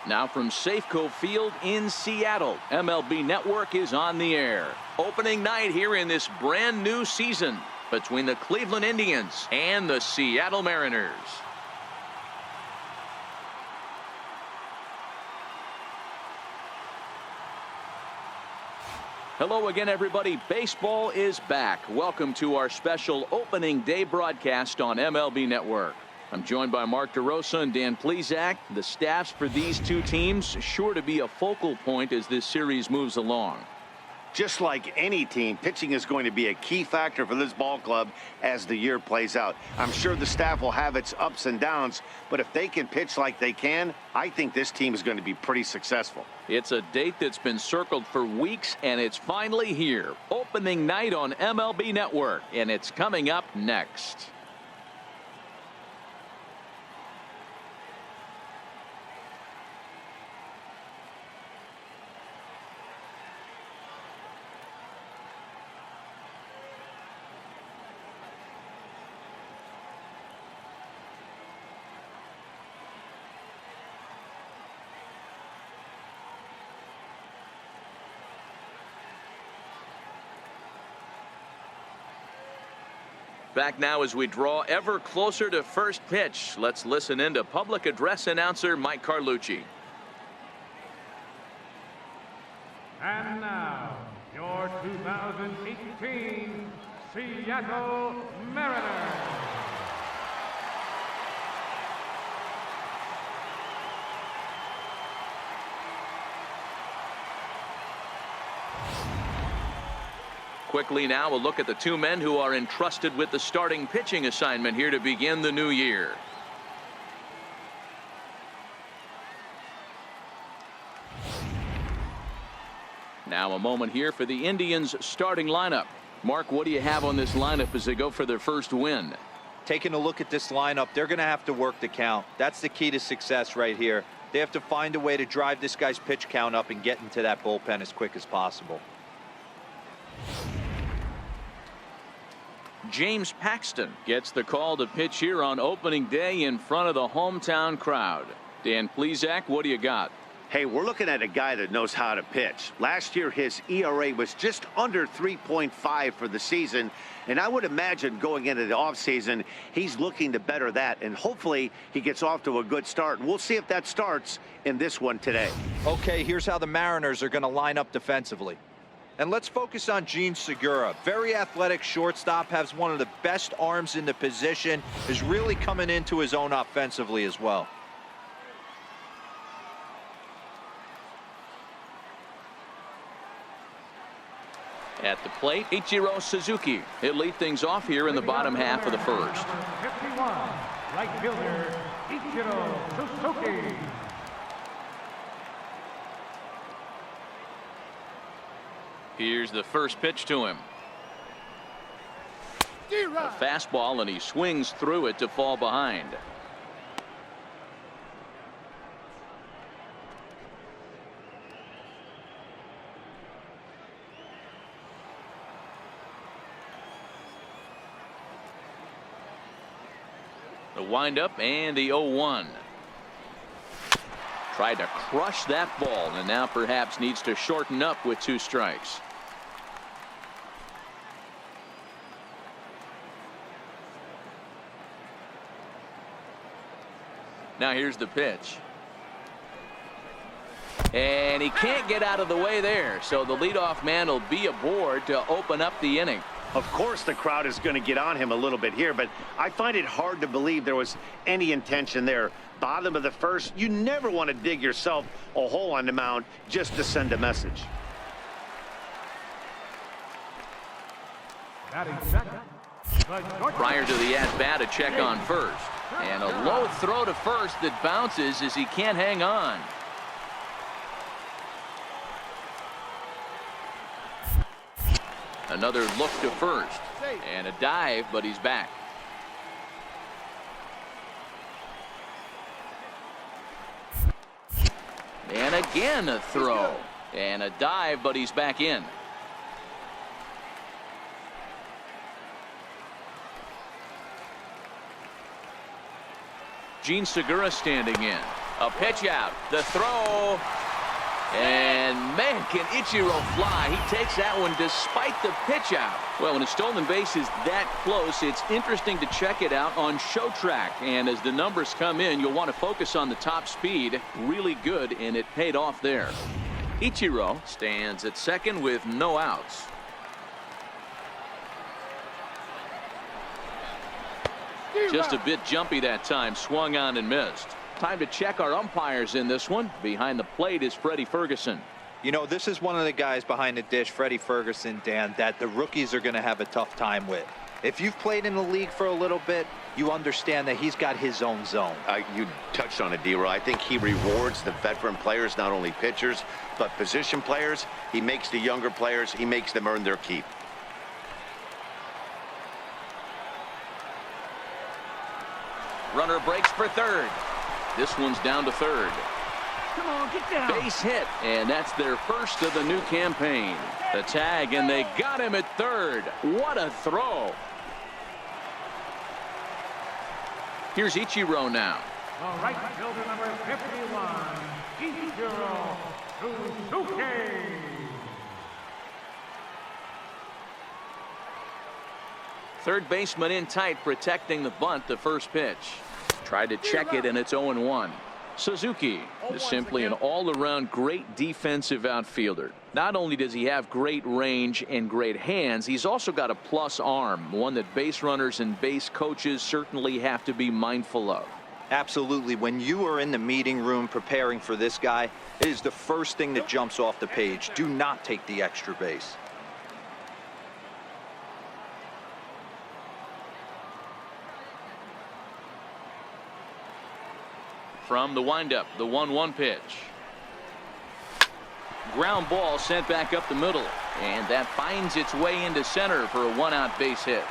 Now from Safeco Field in Seattle, MLB Network is on the air. Opening night here in this brand new season between the Cleveland Indians and the Seattle Mariners. Hello again, everybody. Baseball is back. Welcome to our special opening day broadcast on MLB Network. I'm joined by Mark DeRosa and Dan Plesac. The staffs for these two teams sure to be a focal point as this series moves along. Just like any team, pitching is going to be a key factor for this ball club as the year plays out. I'm sure the staff will have its ups and downs, but if they can pitch like they can, I think this team is going to be pretty successful. It's a date that's been circled for weeks, and it's finally here. Opening night on MLB Network, and it's coming up next. Back now as we draw ever closer to first pitch. Let's listen in to public address announcer Mike Carlucci. And now, your 2018 Seattle Mariners. Quickly now, a look at the two men who are entrusted with the starting pitching assignment here to begin the new year. Now a moment here for the Indians starting lineup. Mark, what do you have on this lineup as they go for their first win? Taking a look at this lineup, they're going to have to work the count. That's the key to success right here. They have to find a way to drive this guy's pitch count up and get into that bullpen as quick as possible. James Paxton gets the call to pitch here on opening day in front of the hometown crowd. Dan Plesac, what do you got? Hey, we're looking at a guy that knows how to pitch. Last year, his ERA was just under 3.5 for the season, and I would imagine going into the offseason, he's looking to better that, and hopefully he gets off to a good start. And we'll see if that starts in this one today. Okay, here's how the Mariners are going to line up defensively. And let's focus on Jean Segura. Very athletic shortstop, has one of the best arms in the position, is really coming into his own offensively as well. At the plate, Ichiro Suzuki. He'll lead things off here in the bottom half of the first. 51, right fielder, Ichiro Suzuki. Here's the first pitch to him. A fastball, and he swings through it to fall behind. The windup and the 0-1. Tried to crush that ball, and now perhaps needs to shorten up with 2 strikes. Now here's the pitch. And he can't get out of the way there, so the leadoff man will be aboard to open up the inning. Of course the crowd is going to get on him a little bit here, but I find it hard to believe there was any intention there. Bottom of the first, you never want to dig yourself a hole on the mound just to send a message. Prior to the at-bat, a check on first. And a low throw to first that bounces as he can't hang on. Another look to first. And a dive, but he's back. And again a throw. And a dive, but he's back in. Jean Segura standing in. A pitch out. The throw. And, man, can Ichiro fly. He takes that one despite the pitch out. Well, when a stolen base is that close, it's interesting to check it out on Show Track. And as the numbers come in, you'll want to focus on the top speed. Really good, and it paid off there. Ichiro stands at second with no outs. Just a bit jumpy that time. Swung on and missed. Time to check our umpires in this one. Behind the plate is Freddie Ferguson. You know, this is one of the guys behind the dish, Freddie Ferguson, Dan, that the rookies are going to have a tough time with. If you've played in the league for a little bit, you understand that he's got his own zone. You touched on it, D-Roy. I think he rewards the veteran players, not only pitchers, but position players. He makes the younger players, he makes them earn their keep. Runner breaks for third. This one's down to third. Come on, get down. Base hit, and that's their first of the new campaign. The tag, and they got him at third. What a throw. Here's Ichiro now. The right fielder, number 51, Ichiro Suzuki. Third baseman in tight, protecting the bunt. The first pitch. Tried to check it, and it's 0-1. Suzuki is simply an all-around great defensive outfielder. Not only does he have great range and great hands, he's also got a plus arm, one that base runners and base coaches certainly have to be mindful of. Absolutely. When you are in the meeting room preparing for this guy, it is the first thing that jumps off the page. Do not take the extra base. From the windup, the 1-1 pitch. Ground ball sent back up the middle, and that finds its way into center for a one-out base hit.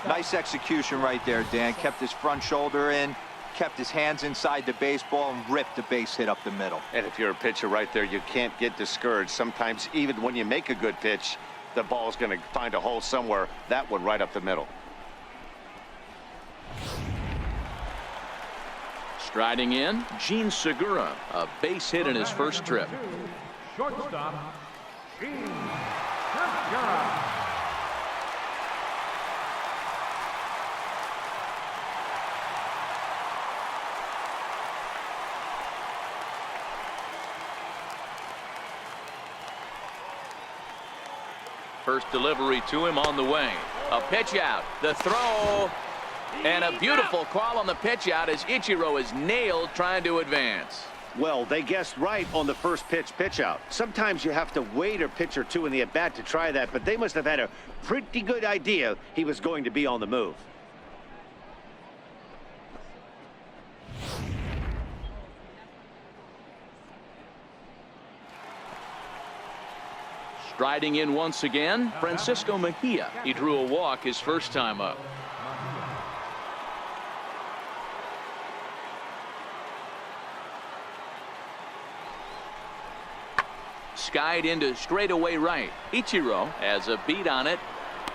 Nice execution right there, Dan. Kept his front shoulder in, kept his hands inside the baseball, and ripped the base hit up the middle. And if you're a pitcher right there, you can't get discouraged. Sometimes even when you make a good pitch, the ball's going to find a hole somewhere. That one right up the middle. Striding in, Gene Segura, a base hit in his first trip. Shortstop, Gene Segura. First delivery to him on the way. A pitch out. The throw. And a beautiful call on the pitch out as Ichiro is nailed trying to advance. Well, they guessed right on the first pitch out. Sometimes you have to wait a pitch or two in the at-bat to try that, but they must have had a pretty good idea he was going to be on the move. Striding in once again, Francisco Mejia. He drew a walk his first time up. Skied into straightaway right. Ichiro has a beat on it.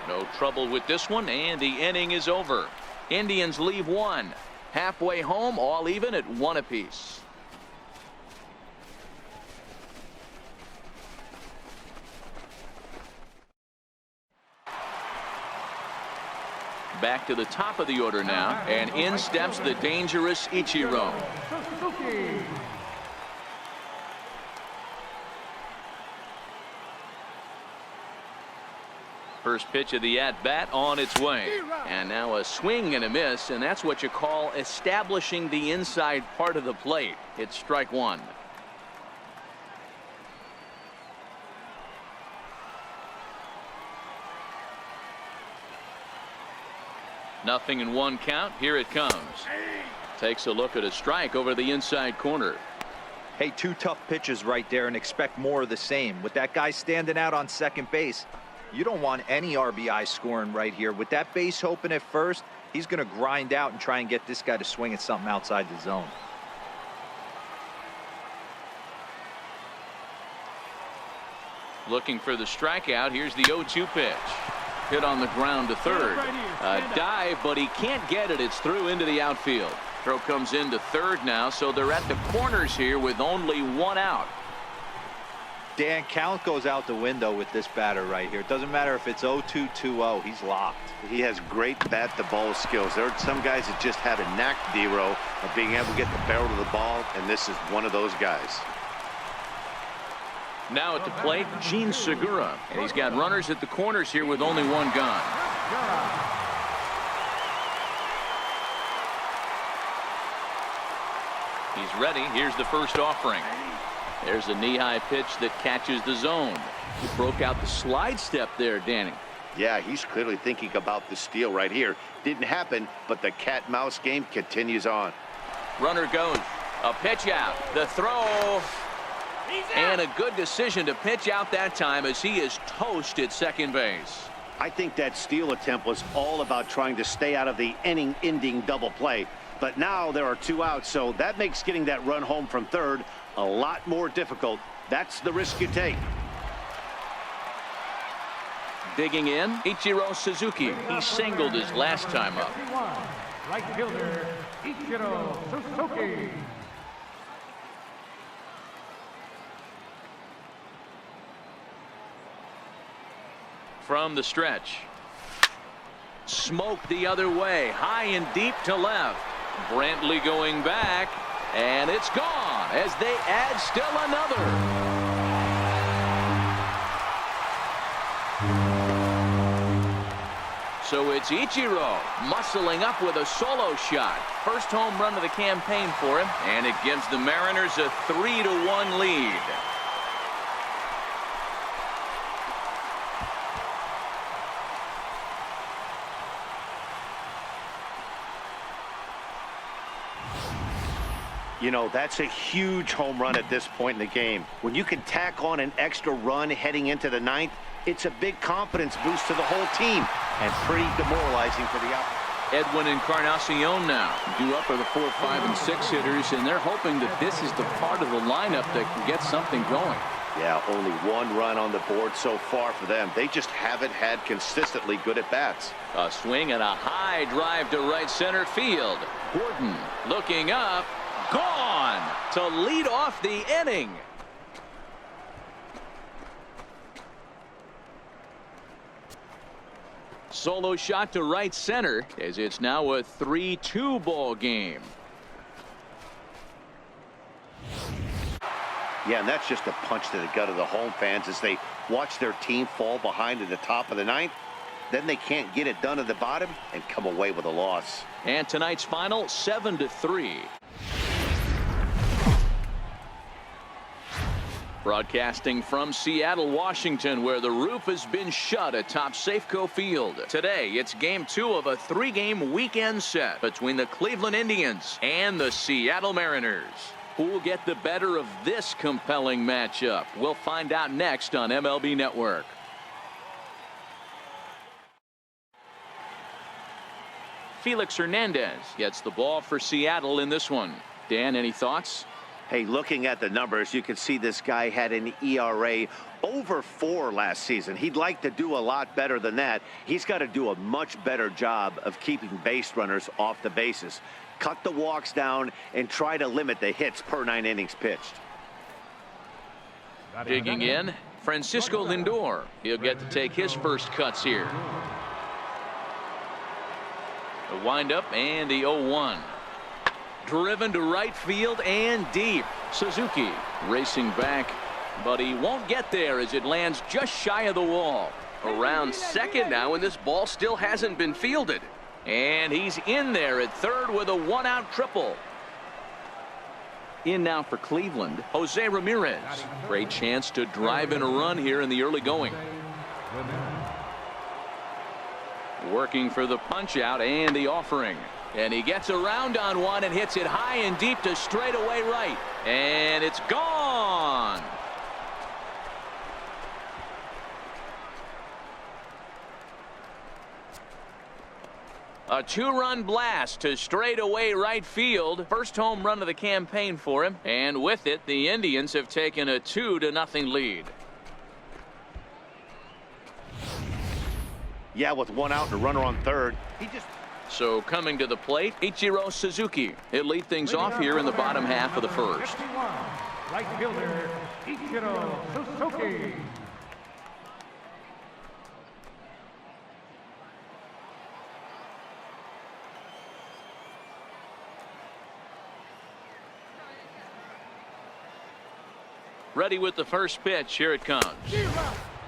No trouble with this one, and the inning is over. Indians leave one. Halfway home, all even at 1 apiece. Back to the top of the order now, and in steps the dangerous Ichiro. Suzuki. First pitch of the at-bat on its way. And now a swing and a miss, and that's what you call establishing the inside part of the plate. It's strike one. Nothing in one count. Here it comes. Takes a look at a strike over the inside corner. Hey, 2 tough pitches right there, and expect more of the same. With that guy standing out on second base, you don't want any RBI scoring right here. With that base open at first, he's going to grind out and try and get this guy to swing at something outside the zone. Looking for the strikeout. Here's the 0-2 pitch. Hit on the ground to third. A dive, but he can't get it. It's through into the outfield. Throw comes into third now, so they're at the corners here with only one out. Dan, count goes out the window with this batter right here. It doesn't matter if it's 0-2, 2-0. He's locked. He has great bat-to-ball skills. There are some guys that just have a knack, D-Row, of being able to get the barrel of the ball, and this is one of those guys. Now at the plate, Gene Segura. And he's got runners at the corners here with only one gone. He's ready. Here's the first offering. There's a knee-high pitch that catches the zone. He broke out the slide step there, Danny. Yeah, he's clearly thinking about the steal right here. Didn't happen, but the cat-mouse game continues on. Runner goes. A pitch out. The throw. And a good decision to pitch out that time as he is toast at second base. I think that steal attempt was all about trying to stay out of the inning-ending double play. But now there are two outs, so that makes getting that run home from third a lot more difficult. That's the risk you take. Digging in, Ichiro Suzuki. He singled his last time up. Right fielder, Ichiro Suzuki. From the stretch. Smoke the other way, high and deep to left. Brantley going back, and it's gone as they add still another. So it's Ichiro muscling up with a solo shot. First home run of the campaign for him, and it gives the Mariners a 3-1 lead. You know, that's a huge home run at this point in the game. When you can tack on an extra run heading into the ninth, it's a big confidence boost to the whole team and pretty demoralizing for the opponent. Edwin Encarnacion now due up for the 4, 5, and 6 hitters, and they're hoping that this is the part of the lineup that can get something going. Yeah, only one run on the board so far for them. They just haven't had consistently good at-bats. A swing and a high drive to right center field. Gordon looking up. Gone to lead off the inning. Solo shot to right center as it's now a 3-2 ball game. Yeah, and that's just a punch to the gut of the home fans as they watch their team fall behind at the top of the ninth. Then they can't get it done at the bottom and come away with a loss. And tonight's final 7-3. Broadcasting from Seattle, Washington, where the roof has been shut atop Safeco Field. Today, it's Game 2 of a 3-game weekend set between the Cleveland Indians and the Seattle Mariners. Who will get the better of this compelling matchup? We'll find out next on MLB Network. Felix Hernandez gets the ball for Seattle in this one. Dan, any thoughts? Hey, looking at the numbers, you can see this guy had an ERA over 4 last season. He'd like to do a lot better than that. He's got to do a much better job of keeping base runners off the bases. Cut the walks down and try to limit the hits per 9 innings pitched. Digging in, Francisco Lindor. He'll get to take his first cuts here. The windup and the 0-1. Driven to right field and deep. Suzuki racing back, but he won't get there as it lands just shy of the wall. Around second now, and this ball still hasn't been fielded. And he's in there at third with a 1-out triple. In now for Cleveland, Jose Ramirez. Great chance to drive in a run here in the early going. Working for the punch out and the offering. And he gets around on one and hits it high and deep to straightaway right. And it's gone. A 2-run blast to straightaway right field. First home run of the campaign for him. And with it, the Indians have taken a 2-0 lead. Yeah, with 1 out and a runner on third, he just... So coming to the plate, Ichiro Suzuki. He'll lead things off here in the bottom half of the first. Right fielder, Ichiro Suzuki. Ready with the first pitch. Here it comes.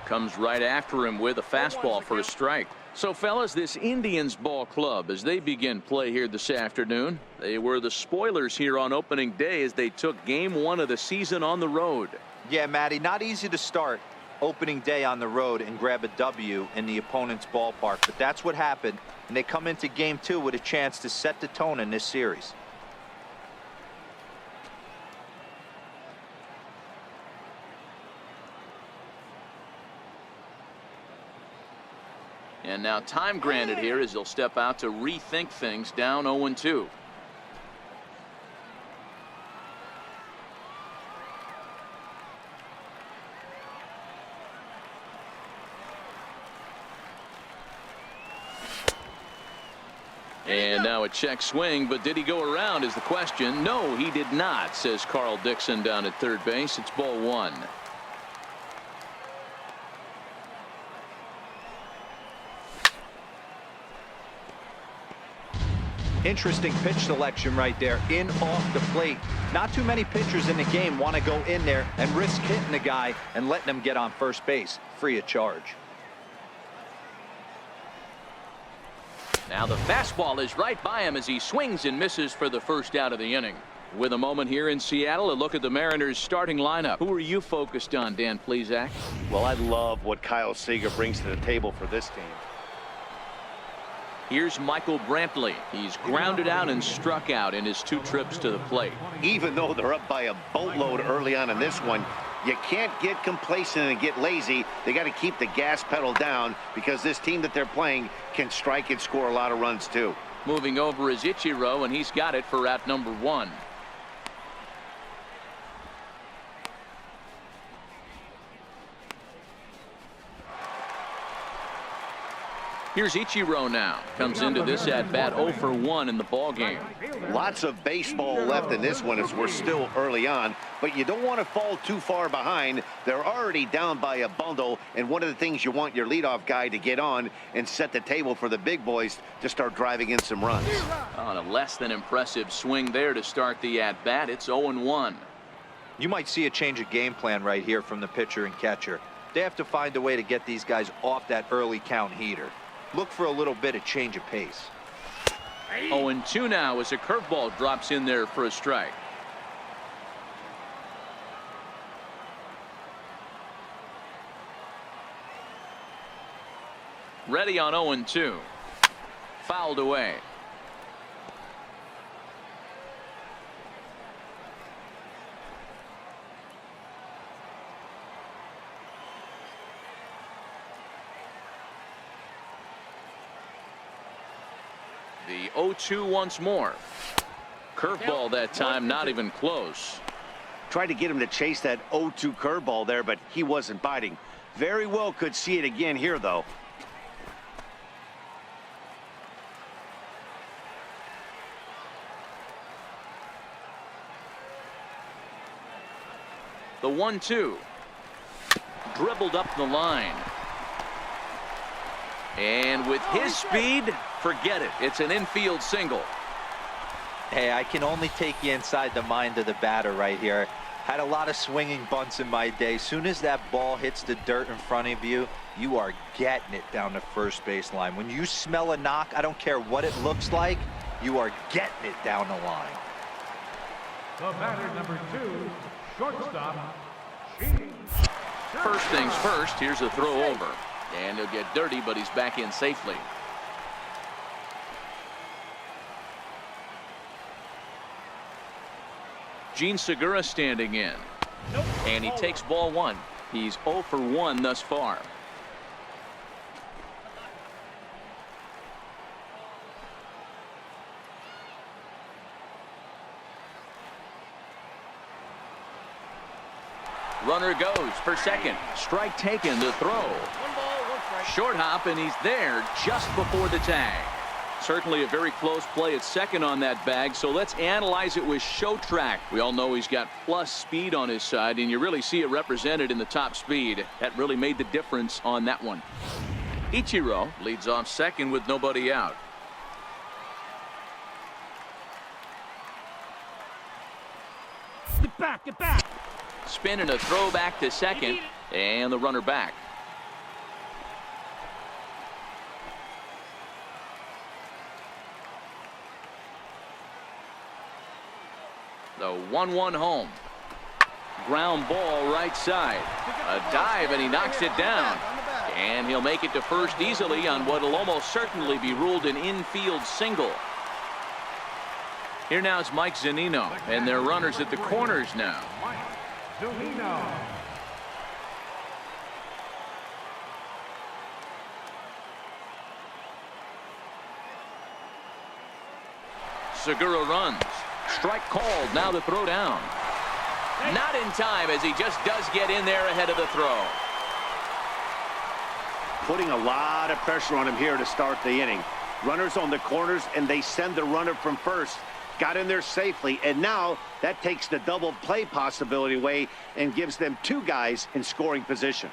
Comes right after him with a fastball for a strike. So, fellas, this Indians ball club, as they begin play here this afternoon, they were the spoilers here on opening day as they took game one of the season on the road. Yeah, Matty, not easy to start opening day on the road and grab a W in the opponent's ballpark, but that's what happened, and they come into game two with a chance to set the tone in this series. And now time granted here as he'll step out to rethink things down 0-2. And now a check swing, but did he go around is the question. No, he did not, says Carl Dixon down at third base. It's ball one. Interesting pitch selection right there, in off the plate. Not too many pitchers in the game want to go in there and risk hitting the guy and letting him get on first base free of charge. Now the fastball is right by him as he swings and misses for the first out of the inning. With a moment here in Seattle, a look at the Mariners starting lineup. Who are you focused on, Dan Plesac? Well, I love what Kyle Seager brings to the table for this team. Here's Michael Brantley. He's grounded out and struck out in his 2 trips to the plate. Even though they're up by a boatload early on in this one, you can't get complacent and get lazy. They got to keep the gas pedal down because this team that they're playing can strike and score a lot of runs too. Moving over is Ichiro, and he's got it for out number 1. Here's Ichiro now. Comes into this at bat 0 for 1 in the ball game. Lots of baseball left in this one as we're still early on, but you don't want to fall too far behind. They're already down by a bundle, and one of the things you want your leadoff guy to get on and set the table for the big boys to start driving in some runs. On a less than impressive swing there to start the at bat. It's 0-1. You might see a change of game plan right here from the pitcher and catcher. They have to find a way to get these guys off that early count heater. Look for a little bit of change of pace. 0-2 now as a curveball drops in there for a strike. Ready on 0-2. Fouled away. The 0-2 once more. Curveball that time, not even close. Tried to get him to chase that 0-2 curveball there, but he wasn't biting. Very well could see it again here, though. The 1-2. Dribbled up the line. And with his speed, forget it. It's an infield single. Hey, I can only take you inside the mind of the batter right here. Had a lot of swinging bunts in my day. Soon as that ball hits the dirt in front of you, you are getting it down the first base line. When you smell a knock, I don't care what it looks like, you are getting it down the line. The batter number 2, shortstop. First things first, here's a throw over. And he'll get dirty, but he's back in safely. Gene Segura standing in. And he takes ball 1. He's 0 for 1 thus far. Runner goes for second. Strike taken, the throw. Short hop, and he's there just before the tag. Certainly a very close play at second on that bag, so let's analyze it with show track. We all know he's got plus speed on his side, and you really see it represented in the top speed. That really made the difference on that one. Ichiro leads off second with nobody out. Get back, get back. Spin and a throw back to second, and the runner back. The 1-1 home. Ground ball right side. A dive, and he knocks it down. And he'll make it to first easily on what will almost certainly be ruled an infield single. Here now is Mike Zunino, and they're runners at the corners now. Mike Zunino. Segura runs. Strike called. Now the throw down. Not in time, as he just does get in there ahead of the throw. Putting a lot of pressure on him here to start the inning. Runners on the corners, and they send the runner from first. Got in there safely, and now that takes the double play possibility away and gives them two guys in scoring position.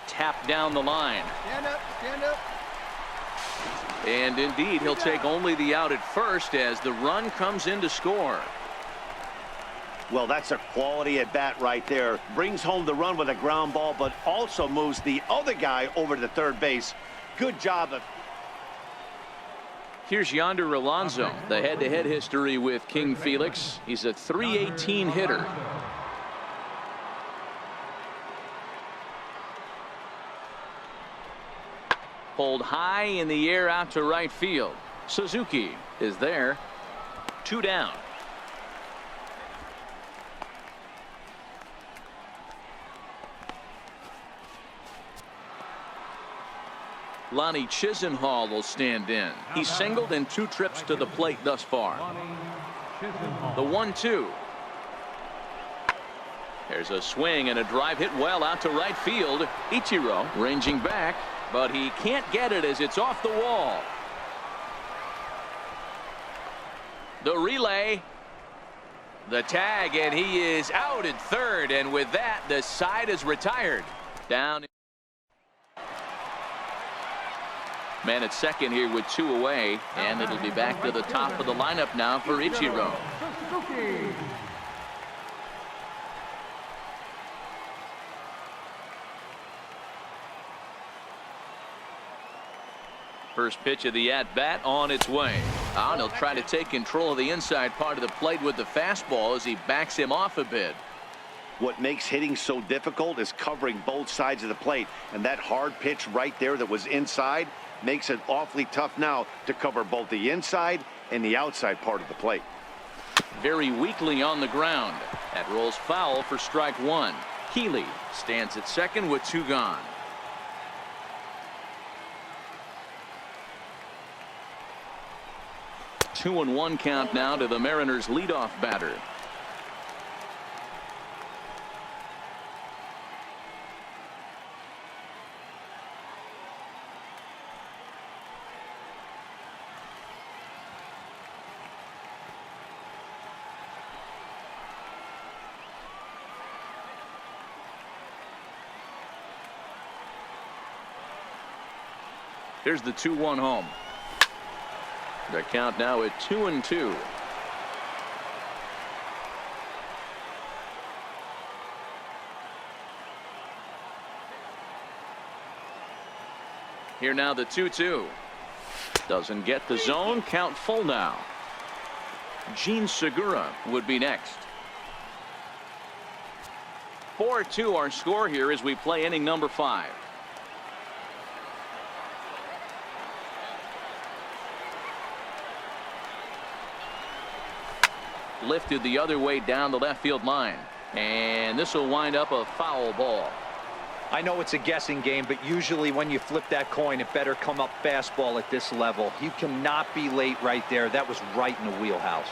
Tap down the line. Stand up, stand up. And indeed, he'll take only the out at first as the run comes in to score. Well, that's a quality at bat right there. Brings home the run with a ground ball, but also moves the other guy over to third base. Good job of... Here's Yonder Alonso, the head-to-head history with King Felix. He's a .318 hitter. Pulled high in the air out to right field. Suzuki is there. 2 down. Lonnie Chisenhall will stand in. He's singled in 2 trips to the plate thus far. The 1-2. There's a swing and a drive hit well out to right field. Ichiro ranging back, but he can't get it as it's off the wall. The relay. The tag, and he is out at third, and with that, the side is retired. Down. Man at second here with 2 away, and it'll be back to the top of the lineup now for Ichiro. First pitch of the at-bat on its way. And he'll try to take control of the inside part of the plate with the fastball as he backs him off a bit. What makes hitting so difficult is covering both sides of the plate, and that hard pitch right there that was inside makes it awfully tough now to cover both the inside and the outside part of the plate. Very weakly on the ground. That rolls foul for strike 1. Healy stands at second with 2 gone. Two and 1 count now to the Mariners' leadoff batter. Here's the 2-1 home. The count now at 2-2. Here now the 2-2. Doesn't get the zone. Count full now. Gene Segura would be next. 4-2 our score here as we play inning number 5. Lifted the other way down the left field line, and this will wind up a foul ball. I know it's a guessing game, but usually when you flip that coin, it better come up fastball at this level. You cannot be late right there. That was right in the wheelhouse.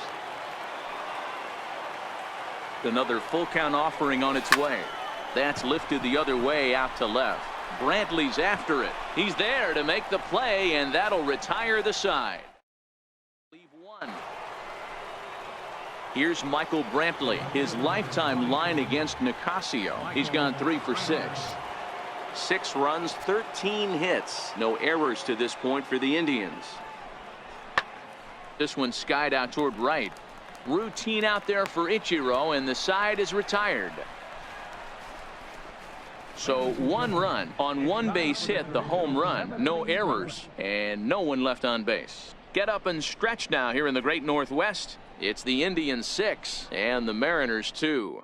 Another full count offering on its way. That's lifted the other way out to left. Brantley's after it. He's there to make the play, and that'll retire the side. Leave one. Here's Michael Brantley, his lifetime line against Nicasio. He's gone 3 for 6. 6 runs, 13 hits. No errors to this point for the Indians. This one skied out toward right. Routine out there for Ichiro, and the side is retired. So 1 run on 1 base hit, the home run, no errors, and no one left on base. Get up and stretch now here in the Great Northwest. It's the Indians 6 and the Mariners 2.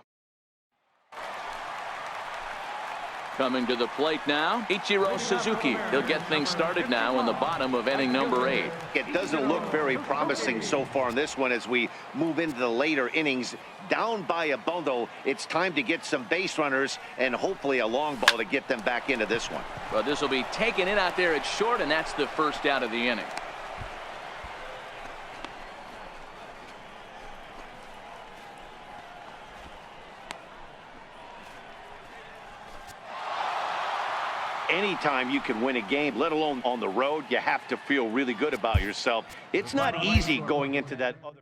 Coming to the plate now, Ichiro Suzuki. He'll get things started now in the bottom of inning number 8. It doesn't look very promising so far in this one as we move into the later innings. Down by a bundle, it's time to get some base runners and hopefully a long ball to get them back into this one. Well, this will be taken in out there at short, and that's the first out of the inning. Anytime you can win a game, let alone on the road, you have to feel really good about yourself. It's not easy going into that other